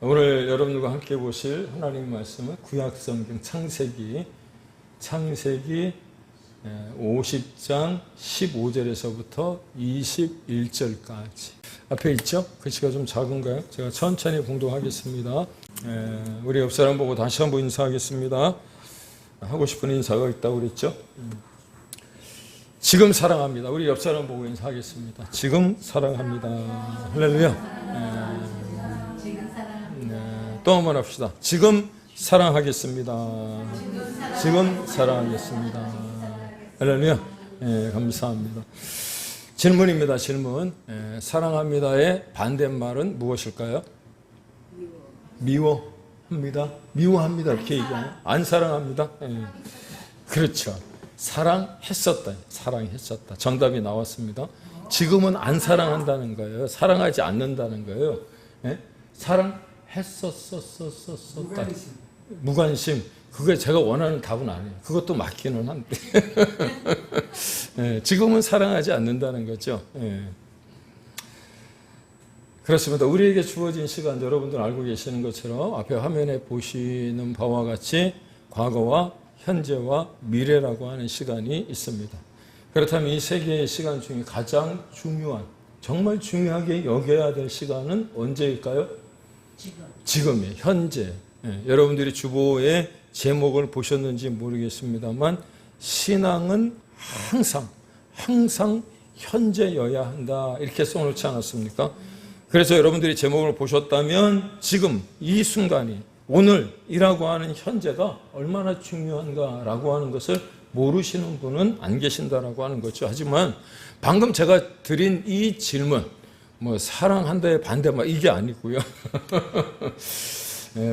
오늘 여러분들과 함께 보실 하나님 말씀은 구약성경 창세기 50장 15절에서부터 21절까지 앞에 있죠? 글씨가 좀 작은가요? 제가 천천히 봉독하겠습니다. 우리 옆 사람 보고 다시 한번 인사하겠습니다. 하고 싶은 인사가 있다고 그랬죠? 지금 사랑합니다. 우리 옆 사람 보고 인사하겠습니다. 지금 사랑합니다. 할렐루야. 또 한 번 합시다. 지금 사랑하겠습니다. 지금 사랑하겠습니다. 할렐루야. 감사합니다. 질문입니다. 질문. 사랑합니다의 반대말은 무엇일까요? 미워합니다. 미워합니다. 이렇게 얘기하나요? 안 사랑합니다. 그렇죠. 사랑했었다. 사랑했었다. 정답이 나왔습니다. 지금은 안 사랑한다는 거예요. 사랑하지 않는다는 거예요. 사랑했었다. 무관심. 그게 제가 원하는 답은 아니에요. 그것도 맞기는 한데. 지금은 사랑하지 않는다는 거죠. 그렇습니다. 우리에게 주어진 시간, 여러분들 알고 계시는 것처럼 앞에 화면에 보시는 바와 같이 과거와 현재와 미래라고 하는 시간이 있습니다. 그렇다면 이 세 개의 시간 중에 가장 중요한, 정말 중요하게 여겨야 될 시간은 언제일까요? 지금이에요. 현재. 여러분들이 주보의 제목을 보셨는지 모르겠습니다만 신앙은 항상 현재여야 한다. 이렇게 써놓지 않았습니까? 그래서 여러분들이 제목을 보셨다면 지금 이 순간이 오늘이라고 하는 현재가 얼마나 중요한가라고 하는 것을 모르시는 분은 안 계신다라고 하는 거죠. 하지만 방금 제가 드린 이 질문, 사랑한다의 반대말 이게 아니고요.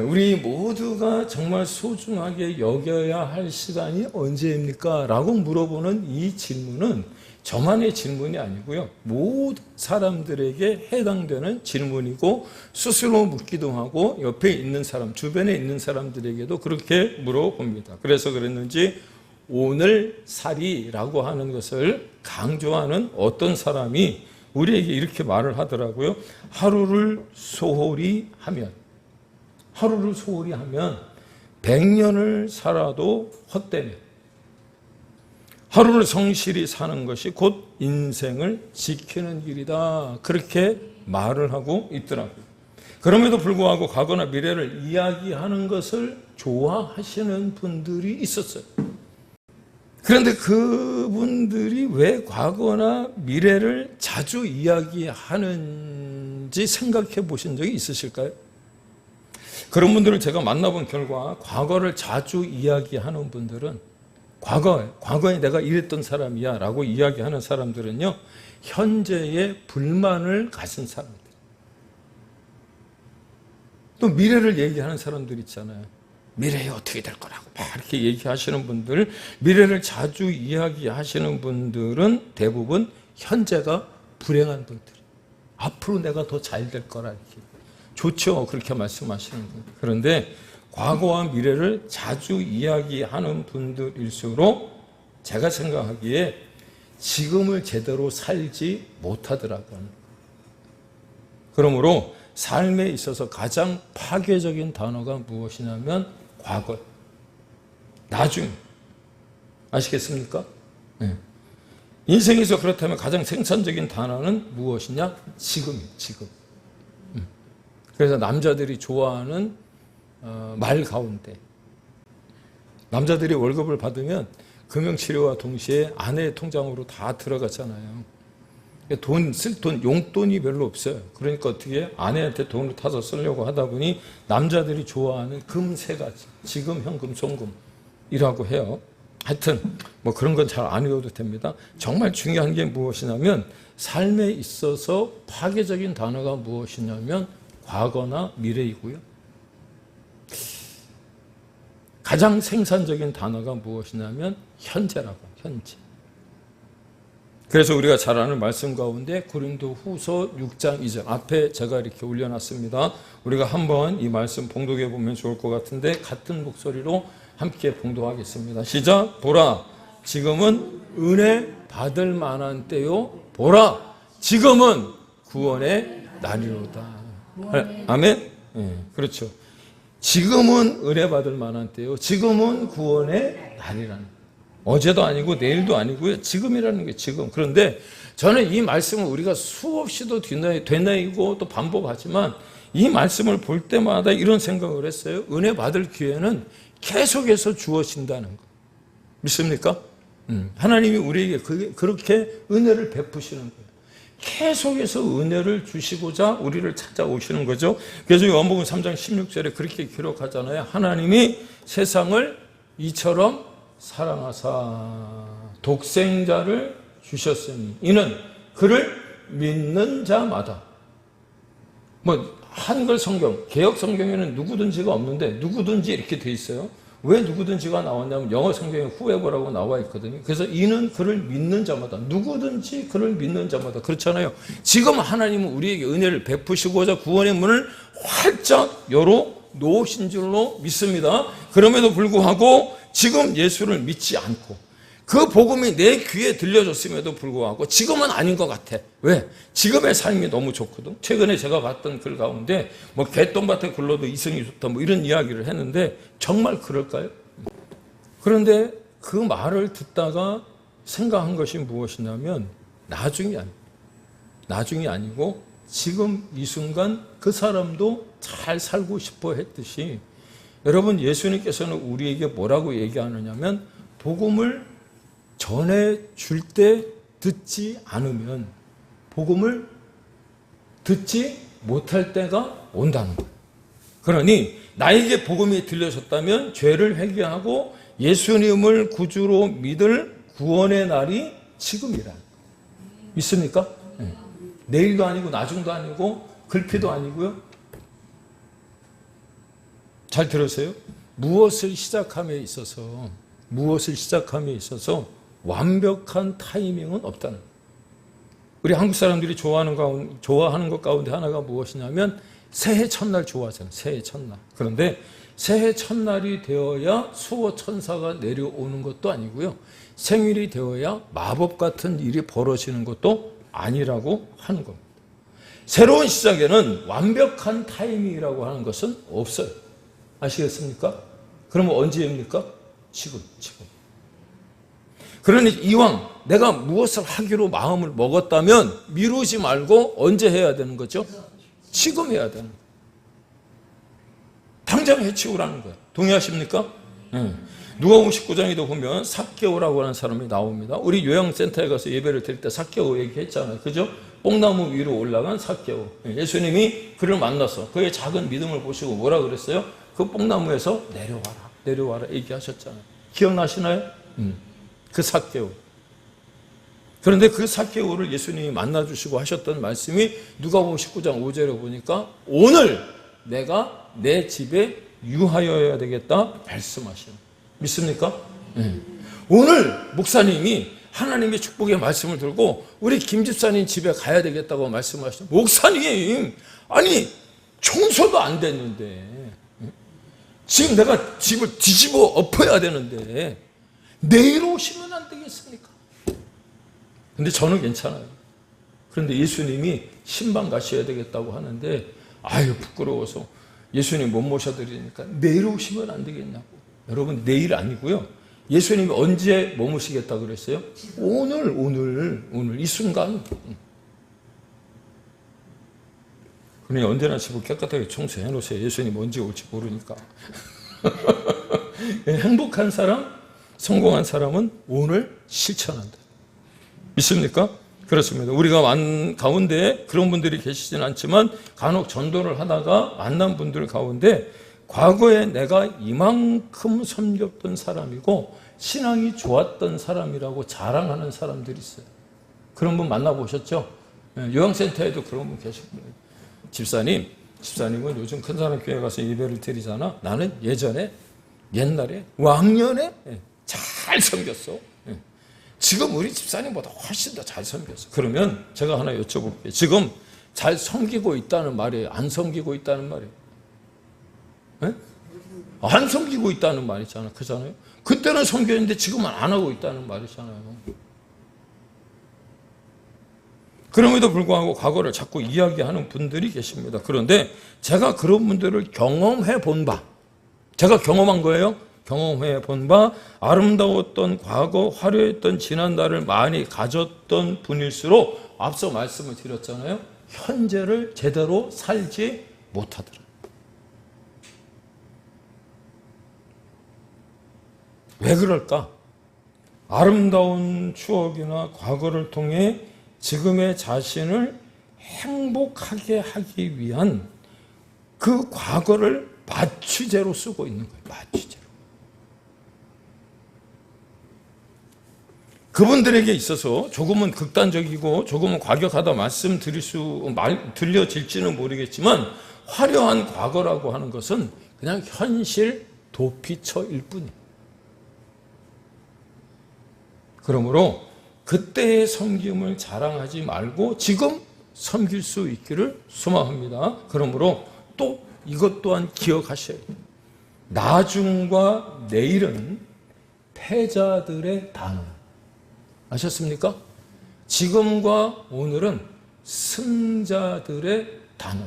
우리 모두가 정말 소중하게 여겨야 할 시간이 언제입니까? 라고 물어보는 이 질문은 저만의 질문이 아니고요. 모든 사람들에게 해당되는 질문이고 스스로 묻기도 하고 옆에 있는 사람, 주변에 있는 사람들에게도 그렇게 물어봅니다. 그래서 그랬는지 오늘살이라고 하는 것을 강조하는 어떤 사람이 우리에게 이렇게 말을 하더라고요. 하루를 소홀히 하면 100년을 살아도 헛되며 하루를 성실히 사는 것이 곧 인생을 지키는 길이다. 그렇게 말을 하고 있더라고요. 그럼에도 불구하고 과거나 미래를 이야기하는 것을 좋아하시는 분들이 있었어요. 그런데 그분들이 왜 과거나 미래를 자주 이야기하는지 생각해 보신 적이 있으실까요? 그런 분들을 제가 만나본 결과 과거를 자주 이야기하는 분들은 과거에 내가 이랬던 사람이야 라고 이야기하는 사람들은요, 현재에 불만을 가진 사람들. 또 미래를 얘기하는 사람들 있잖아요. 미래에 어떻게 될 거라고 막 이렇게 얘기하시는 분들, 미래를 자주 이야기하시는 분들은 대부분 현재가 불행한 분들. 앞으로 내가 더 잘 될 거라 이렇게. 좋죠. 그렇게 말씀하시는 분. 그런데 과거와 미래를 자주 이야기하는 분들일수록 제가 생각하기에 지금을 제대로 살지 못하더라고요. 그러므로 삶에 있어서 가장 파괴적인 단어가 무엇이냐면 과거, 나중. 아시겠습니까? 네. 인생에서 그렇다면 가장 생산적인 단어는 무엇이냐? 지금이에요. 지금. 그래서 남자들이 좋아하는 말 가운데, 남자들이 월급을 받으면 금융치료와 동시에 아내의 통장으로 다 들어가잖아요. 쓸 돈, 용돈이 별로 없어요. 그러니까 어떻게 아내한테 돈을 타서 쓰려고 하다 보니 남자들이 좋아하는 금 3가지, 지금, 현금, 송금이라고 해요. 하여튼 그런 건 잘 안 외워도 됩니다. 정말 중요한 게 무엇이냐면 삶에 있어서 파괴적인 단어가 무엇이냐면 과거나 미래이고요. 가장 생산적인 단어가 무엇이냐면 현재라고, 현재. 그래서 우리가 잘 아는 말씀 가운데 고린도후서 6장 2절 앞에 제가 이렇게 올려놨습니다. 우리가 한번 이 말씀 봉독해 보면 좋을 것 같은데 같은 목소리로 함께 봉독하겠습니다. 시작. 보라, 지금은 은혜 받을 만한 때요. 보라, 지금은 구원의 날이로다. 아멘. 그렇죠. 지금은 은혜 받을 만한 때요. 지금은 구원의 날이라는. 어제도 아니고 내일도 아니고요. 지금이라는 게 지금. 그런데 저는 이 말씀을 우리가 수없이도 되뇌이고 또 반복하지만 이 말씀을 볼 때마다 이런 생각을 했어요. 은혜 받을 기회는 계속해서 주어진다는 거. 믿습니까? 하나님이 우리에게 그렇게 은혜를 베푸시는 거예요. 계속해서 은혜를 주시고자 우리를 찾아오시는 거죠. 그래서 요한복음 3장 16절에 그렇게 기록하잖아요. 하나님이 세상을 이처럼 사랑하사 독생자를 주셨으니 이는 그를 믿는 자마다. 한글 성경, 개역 성경에는 누구든지가 없는데 누구든지 이렇게 돼 있어요. 왜 누구든지가 나왔냐면 영어 성경에 whoever라고 나와 있거든요. 그래서 이는 그를 믿는 자마다, 누구든지 그를 믿는 자마다. 그렇잖아요. 지금 하나님은 우리에게 은혜를 베푸시고자 구원의 문을 활짝 열어 놓으신 줄로 믿습니다. 그럼에도 불구하고 지금 예수를 믿지 않고 그 복음이 내 귀에 들려줬음에도 불구하고 지금은 아닌 것 같아. 왜? 지금의 삶이 너무 좋거든. 최근에 제가 봤던 글 가운데 개똥밭에 굴러도 이승이 좋다 이런 이야기를 했는데 정말 그럴까요? 그런데 그 말을 듣다가 생각한 것이 무엇이냐면 나중이 아니고 지금 이 순간 그 사람도 잘 살고 싶어 했듯이 예수님께서는 우리에게 뭐라고 얘기하느냐면 복음을 전해줄 때 듣지 않으면 복음을 듣지 못할 때가 온다는 거예요. 그러니 나에게 복음이 들려졌다면 죄를 회개하고 예수님을 구주로 믿을 구원의 날이 지금이라. 믿습니까? 내일도 아니고 나중도 아니고 글피도 아니고요. 잘 들으세요. 무엇을 시작함에 있어서 완벽한 타이밍은 없다는 거예요. 우리 한국 사람들이 좋아하는 것 가운데 하나가 무엇이냐면 새해 첫날 좋아하잖아요. 새해 첫날. 그런데 새해 첫날이 되어야 수호 천사가 내려오는 것도 아니고요. 생일이 되어야 마법 같은 일이 벌어지는 것도 아니라고 하는 겁니다. 새로운 시작에는 완벽한 타이밍이라고 하는 것은 없어요. 아시겠습니까? 그러면 언제입니까? 지금. 그러니 이왕 내가 무엇을 하기로 마음을 먹었다면 미루지 말고 언제 해야 되는 거죠? 지금 해야 되는 거예요. 당장 해치우라는 거예요. 동의하십니까? 누가복음 19장에도 보면 삭개오라고 하는 사람이 나옵니다. 우리 요양센터에 가서 예배를 드릴 때 삭개오 얘기했잖아요. 그죠? 뽕나무 위로 올라간 삭개오. 예수님이 그를 만나서 그의 작은 믿음을 보시고 뭐라 그랬어요? 그 뽕나무에서 내려와라 얘기하셨잖아요. 기억나시나요? 그 삭개오. 그런데 그 삭개오를 예수님이 만나주시고 하셨던 말씀이 누가복음 19장 5절에 보니까 오늘 내가 내 집에 유하여야 되겠다 말씀하시는. 믿습니까? 오늘 목사님이 하나님의 축복의 말씀을 들고 우리 김 집사님 집에 가야 되겠다고 말씀하시는. 목사님, 아니 청소도 안 됐는데 지금 내가 집을 뒤집어 엎어야 되는데 내일 오시면 안 되겠습니까? 근데 저는 괜찮아요. 그런데 예수님이 신방 가셔야 되겠다고 하는데 아유 부끄러워서 예수님 못 모셔드리니까 내일 오시면 안 되겠냐고. 여러분 내일 아니고요. 예수님이 언제 머무시겠다고 그랬어요? 오늘 이 순간. 그러니 언제나 집을 깨끗하게 청소해 놓으세요. 예수님 언제 올지 모르니까. 행복한 사람, 성공한 사람은 오늘 실천한다. 믿습니까? 그렇습니다. 우리가 가운데 그런 분들이 계시진 않지만 간혹 전도를 하다가 만난 분들 가운데 과거에 내가 이만큼 섬겼던 사람이고 신앙이 좋았던 사람이라고 자랑하는 사람들이 있어요. 그런 분 만나보셨죠? 요양센터에도 그런 분 계시고요. 집사님은 요즘 큰 사람 교회 가서 예배를 드리잖아. 나는 옛날에 왕년에 잘 섬겼어. 지금 우리 집사님보다 훨씬 더 잘 섬겼어. 그러면 제가 하나 여쭤볼게요. 지금 잘 섬기고 있다는 말이에요? 안 섬기고 있다는 말이에요? 안 섬기고 있다는 말이잖아요. 그잖아요. 그때는 섬겼는데 지금은 안 하고 있다는 말이잖아요. 그럼에도 불구하고 과거를 자꾸 이야기하는 분들이 계십니다. 그런데 제가 그런 분들을 경험해 본 바, 제가 경험한 거예요. 경험해 본 바, 아름다웠던 과거, 화려했던 지난날을 많이 가졌던 분일수록 앞서 말씀을 드렸잖아요. 현재를 제대로 살지 못하더라. 왜 그럴까? 아름다운 추억이나 과거를 통해 지금의 자신을 행복하게 하기 위한 그 과거를 마취제로 쓰고 있는 거예요. 마취제로. 그분들에게 있어서 조금은 극단적이고 조금은 과격하다 들려질지는 모르겠지만 화려한 과거라고 하는 것은 그냥 현실 도피처일 뿐이에요. 그러므로 그때의 섬김을 자랑하지 말고 지금 섬길 수 있기를 소망합니다. 그러므로 또 이것 또한 기억하셔야 돼요. 나중과 내일은 패자들의 단어. 아셨습니까? 지금과 오늘은 승자들의 단어.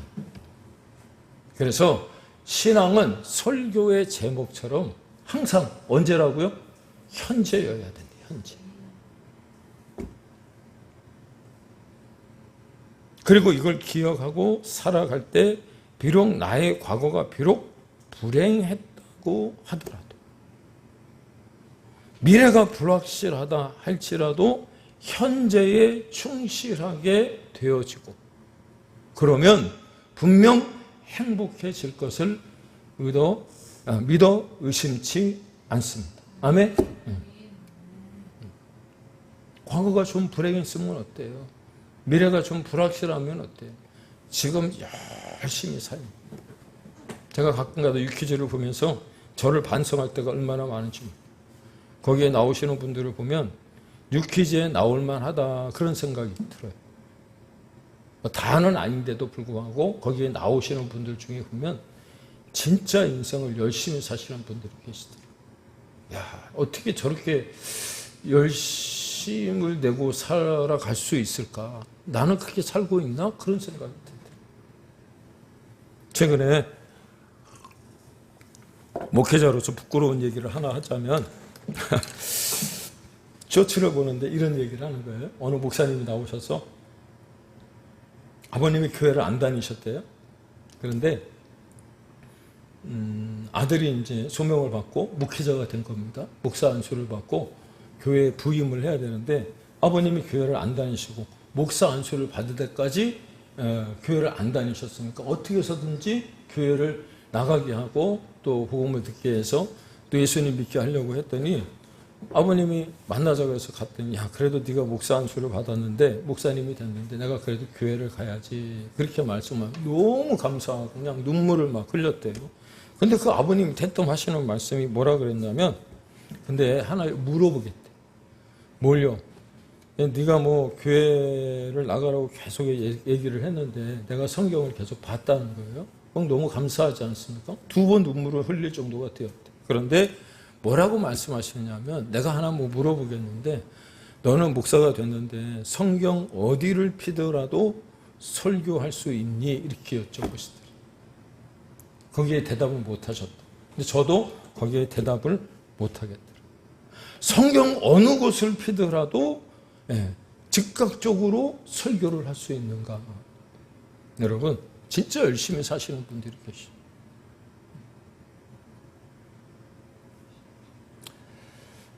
그래서 신앙은 설교의 제목처럼 항상 언제라고요? 현재여야 된대요. 현재. 그리고 이걸 기억하고 살아갈 때 비록 나의 과거가 비록 불행했다고 하더라도 미래가 불확실하다 할지라도 현재에 충실하게 되어지고 그러면 분명 행복해질 것을 믿어 의심치 않습니다. 아멘? 과거가 좀 불행했으면 어때요? 미래가 좀 불확실하면 어때요? 지금 열심히 살면. 제가 가끔가다 유퀴즈를 보면서 저를 반성할 때가 얼마나 많은지. 거기에 나오시는 분들을 보면 유퀴즈에 나올 만하다 그런 생각이 들어요. 다는 아닌데도 불구하고 거기에 나오시는 분들 중에 보면 진짜 인생을 열심히 사시는 분들이 계시더라고요. 야, 어떻게 저렇게 열심을 내고 살아갈 수 있을까? 나는 그렇게 살고 있나? 그런 생각이 들더라고요. 최근에 목회자로서 부끄러운 얘기를 하나 하자면 쇼츠를 보는데 이런 얘기를 하는 거예요. 어느 목사님이 나오셔서 아버님이 교회를 안 다니셨대요. 그런데 아들이 이제 소명을 받고 목회자가 된 겁니다. 목사 안수를 받고 교회에 부임을 해야 되는데 아버님이 교회를 안 다니시고 목사 안수를 받을 때까지 교회를 안 다니셨으니까 어떻게 해서든지 교회를 나가게 하고 또 복음을 듣게 해서 또 예수님 믿게 하려고 했더니 아버님이 만나자고 해서 갔더니 야 그래도 네가 목사 안수를 받았는데 목사님이 됐는데 내가 그래도 교회를 가야지 그렇게 말씀하면 너무 감사하고 그냥 눈물을 막 흘렸대요. 근데 그 아버님이 대뜸하시는 말씀이 뭐라 그랬냐면 근데 하나 물어보겠대. 뭘요? 네가 뭐 교회를 나가라고 계속 얘기를 했는데 내가 성경을 계속 봤다는 거예요. 너무 감사하지 않습니까? 2번 눈물을 흘릴 정도가 되었대. 그런데 뭐라고 말씀하시냐면 내가 하나 뭐 물어보겠는데 너는 목사가 됐는데 성경 어디를 피더라도 설교할 수 있니? 이렇게 여쭤보시더래요. 거기에 대답을 못 하셨다. 근데 저도 거기에 대답을 못 하겠더라고요. 성경 어느 곳을 피더라도 즉각적으로 설교를 할 수 있는가? 여러분 진짜 열심히 사시는 분들이 계시죠.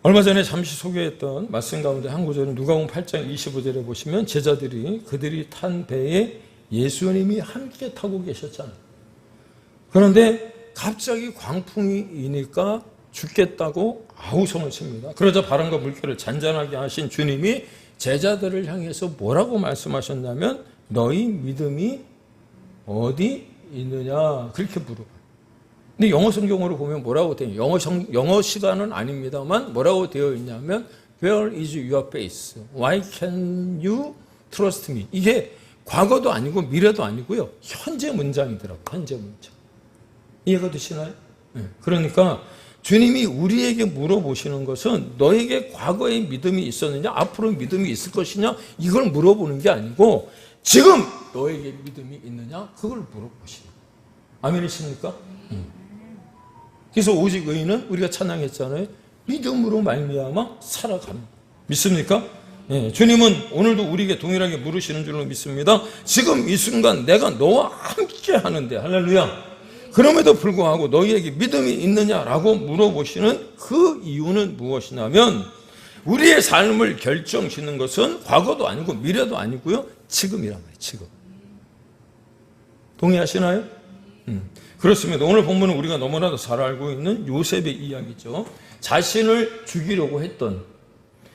얼마 전에 잠시 소개했던 말씀 가운데 한 구절은 누가복음 8장 25절에 보시면 제자들이 그들이 탄 배에 예수님이 함께 타고 계셨잖아요. 그런데 갑자기 광풍이 이니까 죽겠다고 아우성을 칩니다. 그러자 바람과 물결을 잔잔하게 하신 주님이 제자들을 향해서 뭐라고 말씀하셨냐면 너희 믿음이 어디 있느냐 그렇게 물어봐요. 근데 영어 성경으로 보면 뭐라고 되어 있냐면 영어 시간은 아닙니다만 뭐라고 되어 있냐면 Where is your faith? Why can you trust me? 이게 과거도 아니고 미래도 아니고요. 현재 문장이더라고요. 현재 문장. 이해가 되시나요? 네. 그러니까 주님이 우리에게 물어보시는 것은 너에게 과거에 믿음이 있었느냐, 앞으로 믿음이 있을 것이냐, 이걸 물어보는 게 아니고 지금 너에게 믿음이 있느냐, 그걸 물어보시는 거예요. 아멘이십니까? 그래서 오직 의인은 우리가 찬양했잖아요. 믿음으로 말미암아 살아갑니다. 믿습니까? 예, 주님은 오늘도 우리에게 동일하게 물으시는 줄로 믿습니다. 지금 이 순간 내가 너와 함께 하는데, 할렐루야. 그럼에도 불구하고 너희에게 믿음이 있느냐라고 물어보시는 그 이유는 무엇이냐면, 우리의 삶을 결정짓는 것은 과거도 아니고 미래도 아니고요, 지금이란 말이에요. 지금. 동의하시나요? 그렇습니다. 오늘 본문은 우리가 너무나도 잘 알고 있는 요셉의 이야기죠. 자신을 죽이려고 했던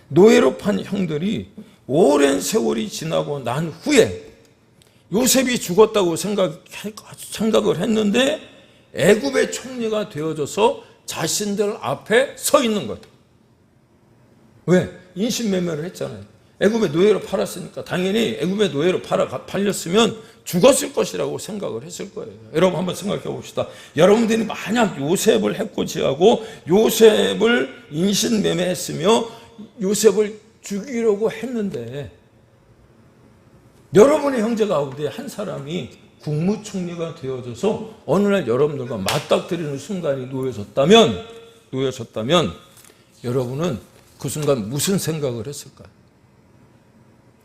노예로 판 형들이 오랜 세월이 지나고 난 후에 요셉이 죽었다고 생각을 했는데 애굽의 총리가 되어져서 자신들 앞에 서 있는 거예요. 왜? 인신매매를 했잖아요. 애굽의 노예로 팔았으니까 당연히 애굽의 노예로 팔렸으면 죽었을 것이라고 생각을 했을 거예요. 여러분 한번 생각해 봅시다. 여러분들이 만약 요셉을 해코지하고 요셉을 인신매매했으며 요셉을 죽이려고 했는데 여러분의 형제 가운데 한 사람이 국무총리가 되어져서 어느 날 여러분들과 맞닥뜨리는 순간이 놓여졌다면 여러분은 그 순간 무슨 생각을 했을까요?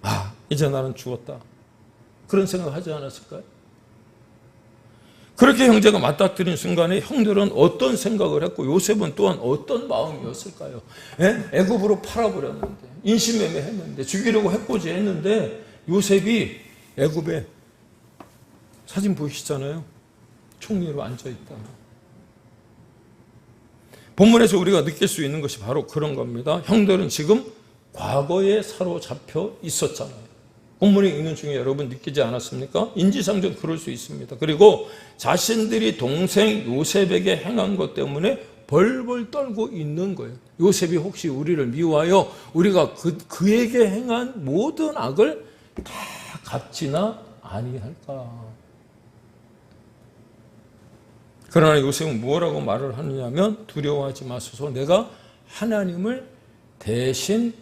아, 이제 나는 죽었다. 그런 생각 하지 않았을까요? 그렇게 형제가 맞닥뜨린 순간에 형들은 어떤 생각을 했고 요셉은 또한 어떤 마음이었을까요? 애굽으로 팔아버렸는데, 인신매매 했는데, 죽이려고 해코지 했는데 요셉이 애굽에 사진 보이시잖아요. 총리로 앉아있다. 본문에서 우리가 느낄 수 있는 것이 바로 그런 겁니다. 형들은 지금 과거에 사로잡혀 있었잖아요. 본문에 있는 중에 여러분 느끼지 않았습니까? 인지상정 그럴 수 있습니다. 그리고 자신들이 동생 요셉에게 행한 것 때문에 벌벌 떨고 있는 거예요. 요셉이 혹시 우리를 미워하여 우리가 그에게 행한 모든 악을 다 갚지나 아니할까? 그러나 요셉은 뭐라고 말을 하느냐면 두려워하지 마소서 내가 하나님을 대신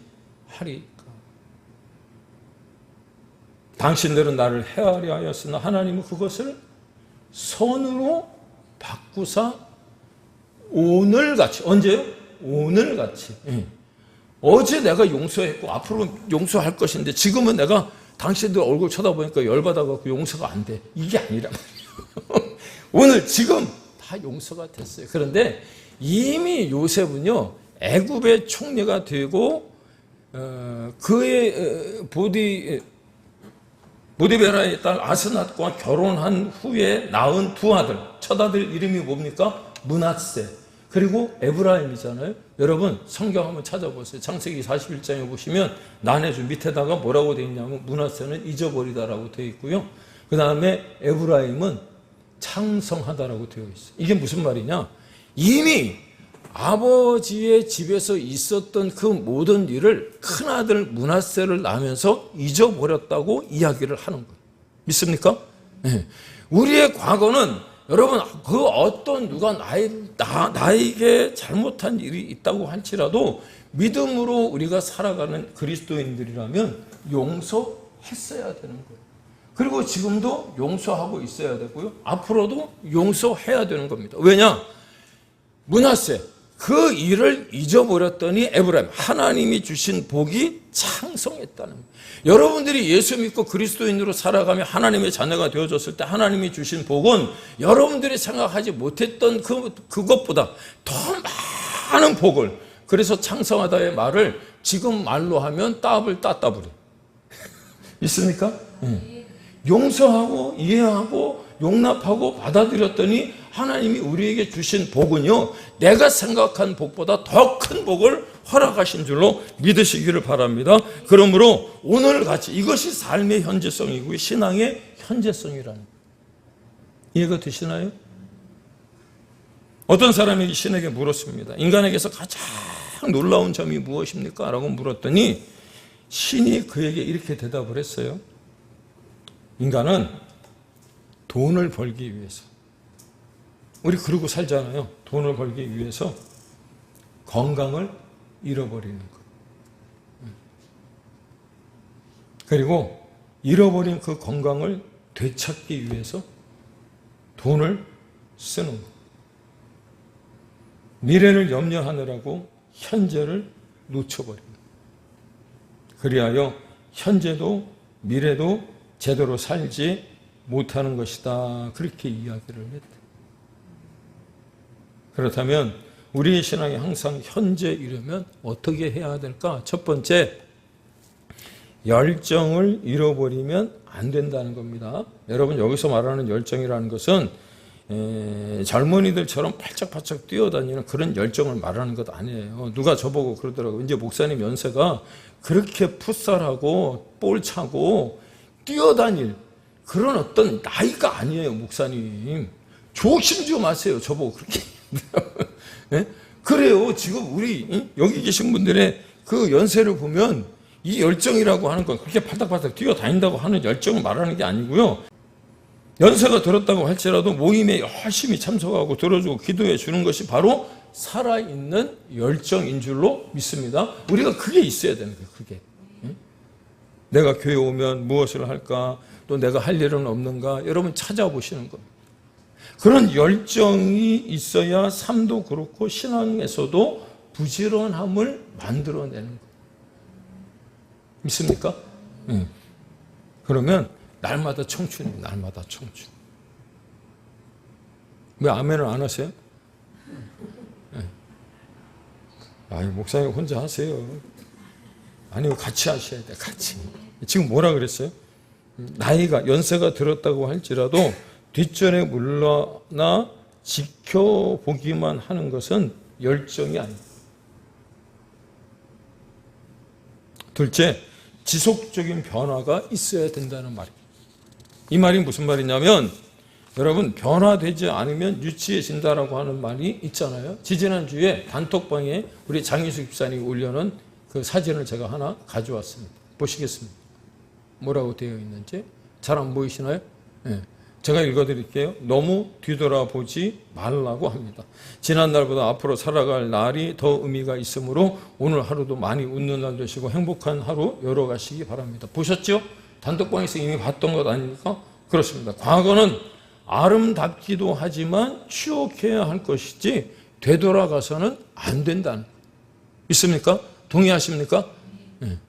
하리까. 당신들은 나를 해하려 하였으나 하나님은 그것을 선으로 바꾸사 오늘같이, 언제요? 오늘같이. 어제 내가 용서했고 앞으로 용서할 것인데 지금은 내가 당신들 얼굴 쳐다보니까 열받아갖고 용서가 안 돼. 이게 아니란 말이에요. 오늘 지금 다 용서가 됐어요. 그런데 이미 요셉은요 애굽의 총리가 되고 그의 보디베라의 딸 아스낫과 결혼한 후에 낳은 두 아들, 첫 아들 이름이 뭡니까? 므낫세. 그리고 에브라임이잖아요. 여러분 성경 한번 찾아보세요. 창세기 41장에 보시면 난해주 밑에다가 뭐라고 되어 있냐면 므낫세는 잊어버리다라고 되어 있고요. 그 다음에 에브라임은 창성하다라고 되어 있어요. 이게 무슨 말이냐? 이미 아버지의 집에서 있었던 그 모든 일을 큰아들 므낫세를 낳으면서 잊어버렸다고 이야기를 하는 거예요. 믿습니까? 네. 우리의 과거는 여러분 그 어떤 누가 나에게 잘못한 일이 있다고 할지라도 믿음으로 우리가 살아가는 그리스도인들이라면 용서했어야 되는 거예요. 그리고 지금도 용서하고 있어야 되고요. 앞으로도 용서해야 되는 겁니다. 왜냐? 므낫세 그 일을 잊어버렸더니 에브라임 하나님이 주신 복이 창성했다는 거예요. 여러분들이 예수 믿고 그리스도인으로 살아가며 하나님의 자녀가 되어졌을 때 하나님이 주신 복은 여러분들이 생각하지 못했던 그것보다 더 많은 복을, 그래서 창성하다의 말을 지금 말로 하면 따블 따따블이 있습니까? 용서하고 이해하고 용납하고 받아들였더니 하나님이 우리에게 주신 복은요 내가 생각한 복보다 더 큰 복을 허락하신 줄로 믿으시기를 바랍니다. 그러므로 오늘같이 이것이 삶의 현재성이고 신앙의 현재성이라는 거예요. 이해가 되시나요? 어떤 사람이 신에게 물었습니다. 인간에게서 가장 놀라운 점이 무엇입니까? 라고 물었더니 신이 그에게 이렇게 대답을 했어요. 인간은 돈을 벌기 위해서 우리 그러고 살잖아요. 돈을 벌기 위해서 건강을 잃어버리는 것. 그리고 잃어버린 그 건강을 되찾기 위해서 돈을 쓰는 것. 미래를 염려하느라고 현재를 놓쳐버립니다. 그리하여 현재도 미래도 제대로 살지 못하는 것이다. 그렇게 이야기를 했다. 그렇다면 우리의 신앙이 항상 현재이려면 어떻게 해야 될까? 첫 번째, 열정을 잃어버리면 안 된다는 겁니다. 여러분, 여기서 말하는 열정이라는 것은 젊은이들처럼 팔짝팔짝 뛰어다니는 그런 열정을 말하는 것 아니에요. 누가 저보고 그러더라고요. 이제 목사님 연세가 그렇게 풋살하고 볼 차고 뛰어다닐 그런 어떤 나이가 아니에요, 목사님. 조심 좀 하세요. 저보고 그렇게. 네? 그래요. 지금 우리 여기 계신 분들의 그 연세를 보면 이 열정이라고 하는 건 그렇게 팔딱팔딱 뛰어다닌다고 하는 열정을 말하는 게 아니고요. 연세가 들었다고 할지라도 모임에 열심히 참석하고 들어주고 기도해 주는 것이 바로 살아있는 열정인 줄로 믿습니다. 우리가 그게 있어야 되는 거예요. 그게. 내가 교회 오면 무엇을 할까? 또 내가 할 일은 없는가? 여러분 찾아보시는 겁니다. 그런 열정이 있어야 삶도 그렇고 신앙에서도 부지런함을 만들어내는 거예요. 믿습니까? 그러면 날마다 청춘입니다. 날마다 청춘. 왜 아멘을 안 하세요? 아니, 목사님 혼자 하세요. 아니요, 같이 하셔야 돼. 같이. 지금 뭐라 그랬어요? 나이가 연세가 들었다고 할지라도 뒷전에 물러나 지켜보기만 하는 것은 열정이 아닙니다. 둘째, 지속적인 변화가 있어야 된다는 말입니다. 이 말이 무슨 말이냐면, 여러분, 변화되지 않으면 유치해진다라고 하는 말이 있잖아요. 지지난주에 단톡방에 우리 장희수 집사님이 올려놓은 그 사진을 제가 하나 가져왔습니다. 보시겠습니다. 뭐라고 되어 있는지. 잘 안 보이시나요? 네. 제가 읽어드릴게요. 너무 뒤돌아보지 말라고 합니다. 지난 날보다 앞으로 살아갈 날이 더 의미가 있으므로 오늘 하루도 많이 웃는 날 되시고 행복한 하루 열어가시기 바랍니다. 보셨죠? 단톡방에서 이미 봤던 것 아닙니까? 그렇습니다. 과거는 아름답기도 하지만 추억해야 할 것이지 되돌아가서는 안 된다는 거예요. 있습니까? 동의하십니까? 네.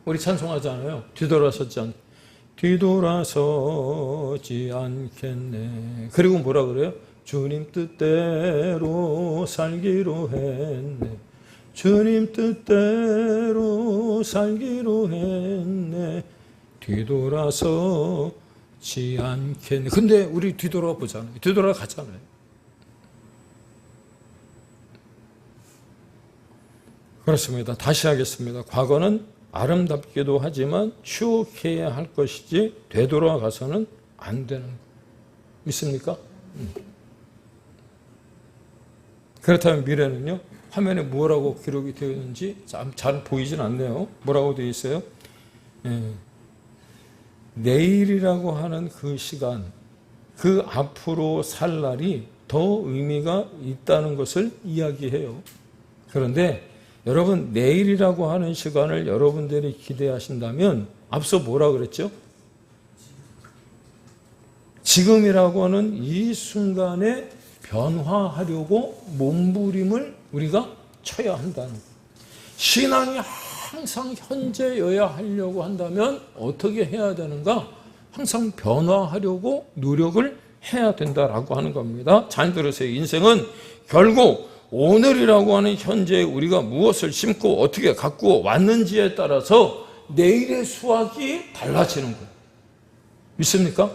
우리 찬송하잖아요. 뒤돌아서지 않 뒤돌아서지 않겠네. 그리고 뭐라 그래요? 주님 뜻대로 살기로 했네. 주님 뜻대로 살기로 했네. 뒤돌아서지 않겠네. 근데 우리 뒤돌아보잖아요. 뒤돌아가잖아요. 그렇습니다. 다시 하겠습니다. 과거는 아름답기도 하지만 추억해야 할 것이지 되돌아가서는 안 되는 거. 믿습니까? 그렇다면 미래는요? 화면에 뭐라고 기록이 되어 있는지 잘 보이진 않네요. 뭐라고 되어 있어요? 내일이라고 하는 그 시간, 그 앞으로 살 날이 더 의미가 있다는 것을 이야기해요. 그런데 여러분, 내일이라고 하는 시간을 여러분들이 기대하신다면 앞서 뭐라 그랬죠? 지금이라고 하는 이 순간에 변화하려고 몸부림을 우리가 쳐야 한다는 거예요. 신앙이 항상 현재여야 하려고 한다면 어떻게 해야 되는가? 항상 변화하려고 노력을 해야 된다라고 하는 겁니다. 잘 들으세요. 인생은 결국 오늘이라고 하는 현재에 우리가 무엇을 심고 어떻게 갖고 왔는지에 따라서 내일의 수확이 달라지는 거예요. 믿습니까?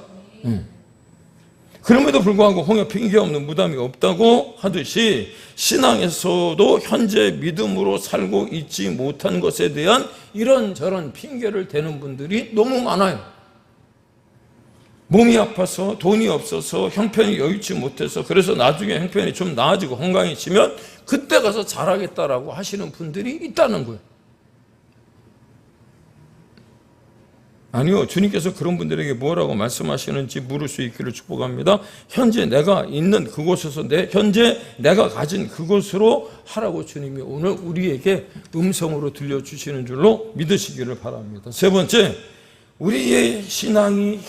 그럼에도 불구하고 홍해 핑계 없는 무덤이 없다고 하듯이 신앙에서도 현재 믿음으로 살고 있지 못한 것에 대한 이런저런 핑계를 대는 분들이 너무 많아요. 몸이 아파서 돈이 없어서 형편이 여의치 못해서 그래서 나중에 형편이 좀 나아지고 건강해지면 그때 가서 잘하겠다라고 하시는 분들이 있다는 거예요. 아니요. 주님께서 그런 분들에게 뭐라고 말씀하시는지 물을 수 있기를 축복합니다. 현재 내가 있는 그곳에서 현재 내가 가진 그곳으로 하라고 주님이 오늘 우리에게 음성으로 들려주시는 줄로 믿으시기를 바랍니다. 세 번째, 우리의 신앙이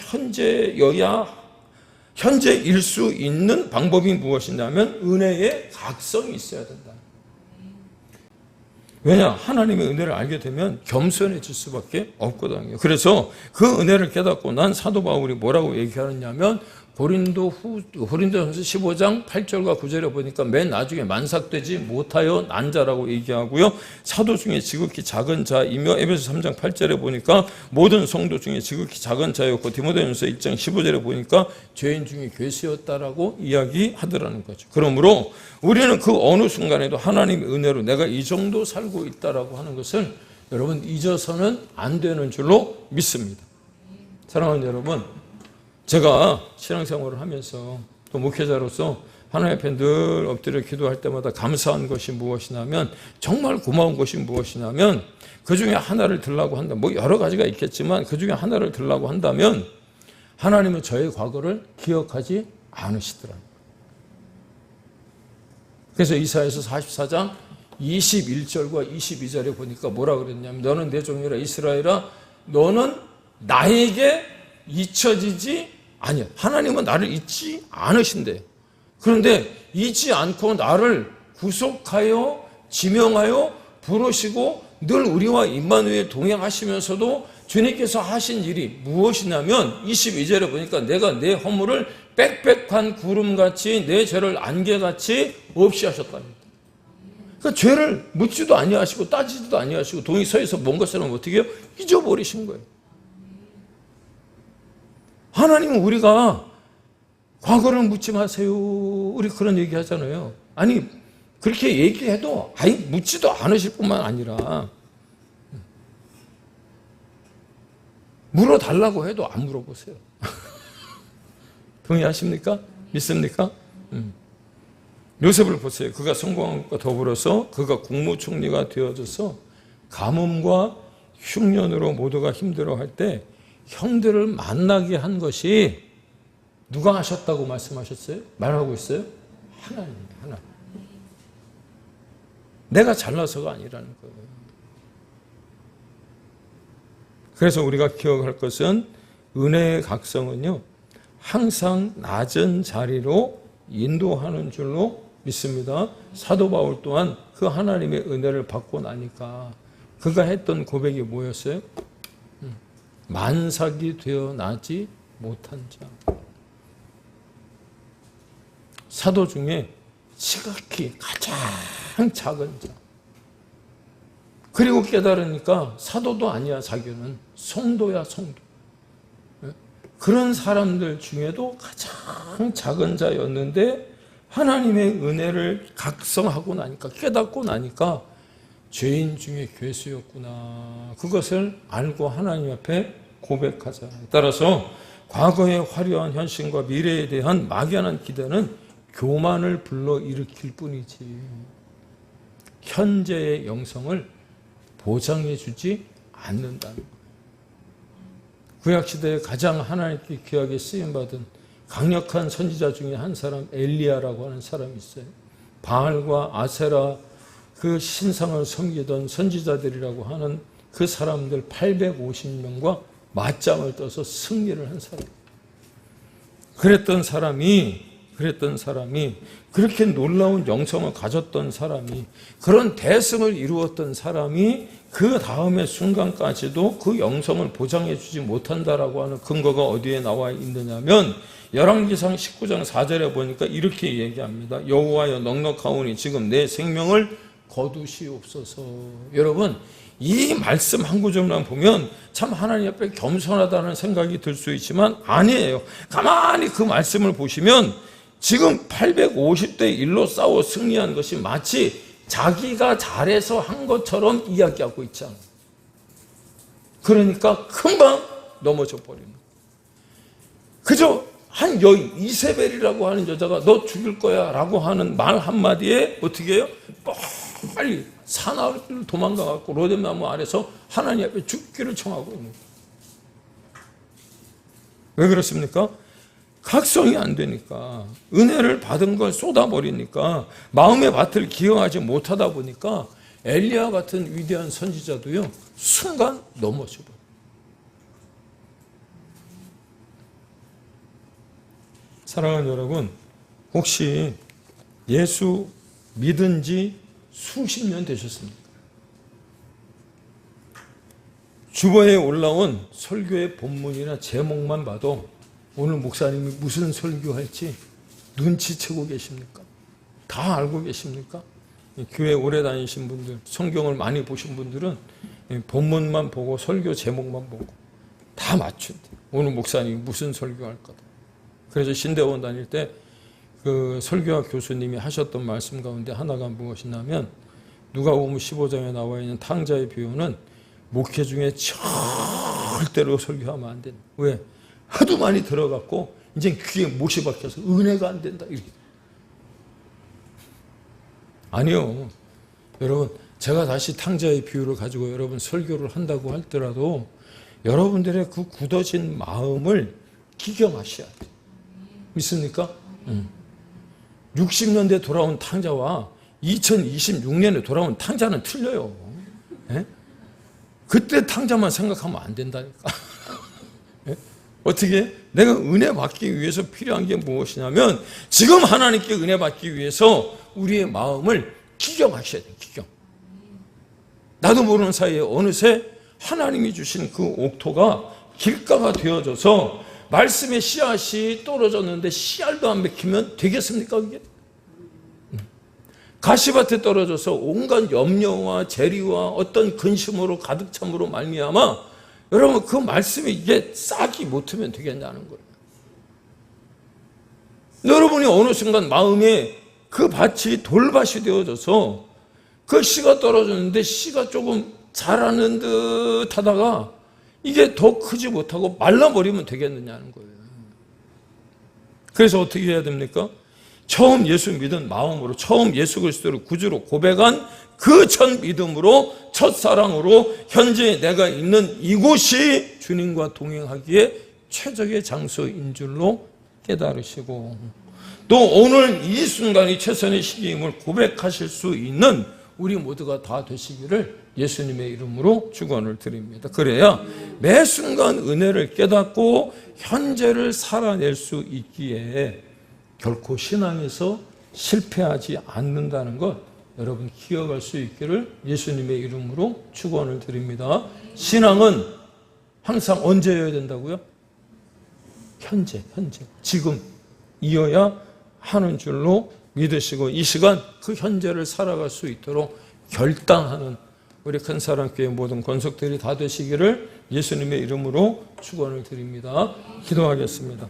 현재일 수 있는 방법이 무엇이냐면 은혜의 각성이 있어야 된다. 왜냐? 하나님의 은혜를 알게 되면 겸손해질 수밖에 없거든요. 그래서 그 은혜를 깨닫고 난 사도 바울이 뭐라고 얘기하느냐면 고린도전서 15장 8절과 9절에 보니까 맨 나중에 만삭되지 못하여 난 자라고 얘기하고요. 사도 중에 지극히 작은 자이며 에베소 3장 8절에 보니까 모든 성도 중에 지극히 작은 자였고 디모데전서 1장 15절에 보니까 죄인 중에 괴수였다라고 이야기하더라는 거죠. 그러므로 우리는 그 어느 순간에도 하나님의 은혜로 내가 이 정도 살고 있다라고 하는 것을 여러분 잊어서는 안 되는 줄로 믿습니다. 사랑하는 여러분, 제가 신앙생활을 하면서 또 목회자로서 하나님 앞에 늘 엎드려 기도할 때마다 감사한 것이 무엇이냐면, 정말 고마운 것이 무엇이냐면, 그 중에 하나를 들라고 한다. 뭐 여러 가지가 있겠지만 그 중에 하나를 들라고 한다면 하나님은 저의 과거를 기억하지 않으시더라고요. 그래서 이사야서 44장 21절과 22절에 보니까 뭐라 그랬냐면, 너는 내 종이라 이스라엘아, 너는 나에게 잊혀지지 아니야. 하나님은 나를 잊지 않으신대. 그런데 잊지 않고 나를 구속하여 지명하여 부르시고 늘 우리와 임마누엘 동행하시면서도 주님께서 하신 일이 무엇이냐면 22절에 보니까 내가 내 허물을 빽빽한 구름같이 내 죄를 안개같이 없이 하셨답니다. 그러니까 죄를 묻지도 아니하시고 따지지도 아니하시고 동이 서에서 뭔 것을 어떻게 해요? 잊어버리신 거예요. 하나님은 우리가 과거를 묻지 마세요. 우리 그런 얘기 하잖아요. 아니, 그렇게 얘기해도 아예 묻지도 않으실 뿐만 아니라 물어달라고 해도 안 물어보세요. 동의하십니까? 믿습니까? 요셉을 보세요. 그가 성공한 것과 더불어서 그가 국무총리가 되어져서 가뭄과 흉년으로 모두가 힘들어할 때 형들을 만나게 한 것이 누가 하셨다고 말씀하셨어요? 말하고 있어요? 하나님입니다. 하나님. 내가 잘나서가 아니라는 거예요. 그래서 우리가 기억할 것은 은혜의 각성은요, 항상 낮은 자리로 인도하는 줄로 믿습니다. 사도 바울 또한 그 하나님의 은혜를 받고 나니까 그가 했던 고백이 뭐였어요? 만삭이 되어 나지 못한 자. 사도 중에 지극히 가장 작은 자. 그리고 깨달으니까 사도도 아니야, 자기는. 성도야, 성도. 그런 사람들 중에도 가장 작은 자였는데 하나님의 은혜를 각성하고 나니까, 깨닫고 나니까 죄인 중에 괴수였구나. 그것을 알고 하나님 앞에 고백하자. 따라서 과거의 화려한 현실과 미래에 대한 막연한 기대는 교만을 불러일으킬 뿐이지 현재의 영성을 보장해 주지 않는다는 거예요. 구약시대에 가장 하나님께 귀하게 쓰임받은 강력한 선지자 중에 한 사람, 엘리야라고 하는 사람이 있어요. 바알과 아세라 그 신상을 섬기던 선지자들이라고 하는 그 사람들 850명과 맞짱을 떠서 승리를 한 사람. 그랬던 사람이 그렇게 놀라운 영성을 가졌던 사람이, 그런 대승을 이루었던 사람이 그 다음의 순간까지도 그 영성을 보장해 주지 못한다라고 하는 근거가 어디에 나와 있느냐면 열왕기상 19장 4절에 보니까 이렇게 얘기합니다. 여호와여 넉넉하오니 지금 내 생명을 거두시옵소서. 여러분, 이 말씀 한 구절만 보면 참 하나님 앞에 겸손하다는 생각이 들 수 있지만 아니에요. 가만히 그 말씀을 보시면 지금 850대 1로 싸워 승리한 것이 마치 자기가 잘해서 한 것처럼 이야기하고 있잖아요. 그러니까 금방 넘어져 버립니다. 그저 한 여인, 이세벨이라고 하는 여자가 너 죽일 거야 라고 하는 말 한마디에 어떻게 해요? 빨리 사나이로 도망가갖고 로뎀나무 아래서 하나님 앞에 죽기를 청하고 있는 거예요. 왜 그렇습니까? 각성이 안 되니까, 은혜를 받은 걸 쏟아버리니까, 마음의 밭을 기억하지 못하다 보니까 엘리야 같은 위대한 선지자도요, 순간 넘어져 버려요. 사랑하는 여러분, 혹시 예수 믿은 지 수십 년 되셨습니까? 주보에 올라온 설교의 본문이나 제목만 봐도 오늘 목사님이 무슨 설교할지 눈치채고 계십니까? 다 알고 계십니까? 교회 오래 다니신 분들, 성경을 많이 보신 분들은 본문만 보고 설교 제목만 보고 다 맞춘대. 오늘 목사님이 무슨 설교할 거다. 그래서 신대원 다닐 때 그 설교학 교수님이 하셨던 말씀 가운데 하나가 무엇이냐면, 누가복음 15장에 나와 있는 탕자의 비유는 목회 중에 절대로 설교하면 안 된다. 왜? 하도 많이 들어갔고 이제 귀에 못이 박혀서 은혜가 안 된다. 이렇게. 아니요. 여러분, 제가 다시 탕자의 비유를 가지고 여러분 설교를 한다고 할더라도 여러분들의 그 굳어진 마음을 기경하셔야 돼요. 믿습니까? 60년대 돌아온 탕자와 2026년에 돌아온 탕자는 틀려요. 예? 그때 탕자만 생각하면 안 된다니까. 예? 어떻게? 내가 은혜 받기 위해서 필요한 게 무엇이냐면, 지금 하나님께 은혜 받기 위해서 우리의 마음을 기경하셔야 돼요. 기경. 나도 모르는 사이에 어느새 하나님이 주신 그 옥토가 길가가 되어져서 말씀의 씨앗이 떨어졌는데 씨알도 안 맥히면 되겠습니까? 그게? 가시밭에 떨어져서 온갖 염려와 재리와 어떤 근심으로 가득 참으로 말미암아 여러분 그 말씀이 이게 싹이 못하면 되겠냐는 거예요. 여러분이 어느 순간 마음에 그 밭이 돌밭이 되어져서 그 씨가 떨어졌는데 씨가 조금 자라는 듯 하다가 이게 더 크지 못하고 말라버리면 되겠느냐는 거예요. 그래서 어떻게 해야 됩니까? 처음 예수 믿은 마음으로, 처음 예수 그리스도를 구주로 고백한 그 첫 믿음으로, 첫 사랑으로 현재 내가 있는 이곳이 주님과 동행하기에 최적의 장소인 줄로 깨달으시고, 또 오늘 이 순간이 최선의 시기임을 고백하실 수 있는 우리 모두가 다 되시기를 예수님의 이름으로 축원을 드립니다. 그래야 매 순간 은혜를 깨닫고 현재를 살아낼 수 있기에 결코 신앙에서 실패하지 않는다는 것 여러분 기억할 수 있기를 예수님의 이름으로 축원을 드립니다. 신앙은 항상 언제여야 된다고요? 현재, 지금 이어야 하는 줄로 믿으시고, 이 시간 그 현재를 살아갈 수 있도록 결단하는 우리 큰사랑교회 모든 권속들이 다 되시기를 예수님의 이름으로 축원을 드립니다. 기도하겠습니다.